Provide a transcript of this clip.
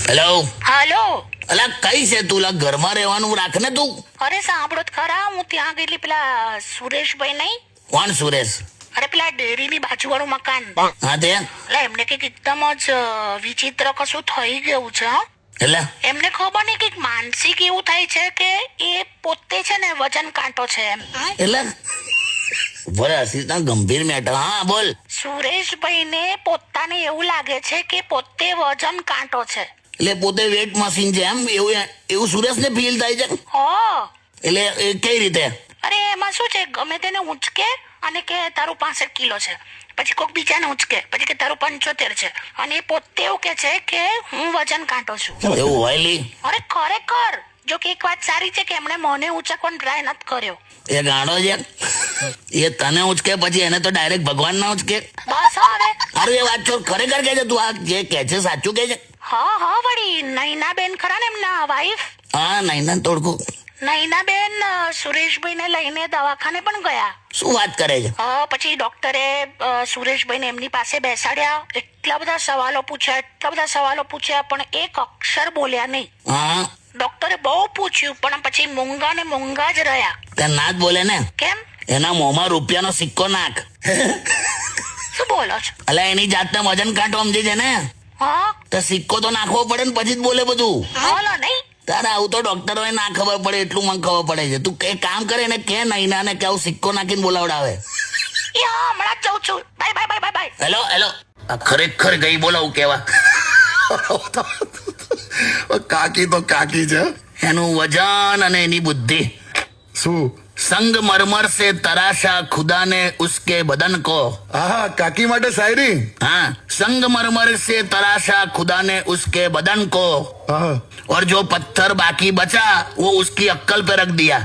Hello. હાલો. અલા કઈ છે તું? લા ઘરમાં રહેવાનું રાખ ને તું. અરે સાંભળો તો ખરા, હું ત્યાં ગયેલી પેલા સુરેશભાઈ નહીં, કોણ સુરેશ? અરે પેલા ડેરીની બાજુવાળું મકાન, હા તે એટલે એમને કઈક એકદમ જ વિચિત્ર કશું થઈ ગયું છે હો. એટલે એમને ખબર નહીં કઈક માનસિક એવું થાય છે કે એ પોતે છે ને વજન કાંટો છે એમ. એટલે ગંભીર મેટર. હા બોલ. સુરેશભાઈને પોતાને એવું લાગે છે કે પોતે વજન કાંટો છે. એટલે પોતે વેટ મશીન છે એમ? એવું સુરેશ ને ફીલ થાય છે? હો. એટલે એ કઈ રીતે? અરે એમાં શું છે, ગમે તેને ઉંચકે અને કે તારું 65 કિલો છે, પછી કોઈક બીજાને ઉંચકે પછી કે તારું 75 છે, અને એ પોતે એવું કે છે કે હું વજન કાંટો છું. એવું હોય લી? અરે ખરેખર. જો કે એક વાત સારી છે કે એમણે મને ઉંચકવાનો ટ્રાય નથી કર્યો. એ ગાણો છે. એ તને ઉચકે પછી એને તો ડાયરેક્ટ ભગવાન ના ઉચકે. બસ હવે. અરે એ વાત છોડ, ખરેખર કે છે તું? આ જે કે છે સાચું કે છે? હા વળી નૈનાબેન ખરા ને એમના વાઈફ. હા નૈના તોડકું. નૈનાબેન સુરેશભાઈને લઈને દવાખાને પણ ગયા. શું વાત કરે છે? પછી ડોક્ટરે સુરેશભાઈને એમની પાસે બેસાડ્યા, એટલા બધા સવાલો પૂછ્યા પણ એક અક્ષર બોલ્યા નહીં. હા. ડોક્ટરે બહુ પૂછ્યું પણ પછી મૂંગા ને મૂંગા જ રહ્યા. તે ના જ બોલે ને. કેમ? એના મોંમાં રૂપિયાનો સિક્કો નાખ. શું બોલો છો? અલા એની જાતને વજન કાંટો સમજે છે ને? હા. તો સિક્કો તો નાખવો પડે ને પછી જ બોલે બધું. બોલો નહીં. તારે આવું તો ડોક્ટરોએ ના ખબર પડે એટલું મને ખબર પડે છે. તું એક કામ કરે ને કે નૈના ને કે આવું સિક્કો નાખીને બોલાવડાવે. હમણાં જ જાઉં છું. બાય. હેલો. ખરેખર ગઈ બોલાવું કેવા? કાકી તો કાકી છે. એનું વજન અને એની બુદ્ધિ. શું? संगमरमर से तराशा खुदा ने उसके बदन को. હા કાકી માટે શાયરી. हाँ, संगमरमर से तराशा खुदा ने उसके बदन को, હા और जो पत्थर बाकी बचा वो उसकी अक्कल पे रख दिया.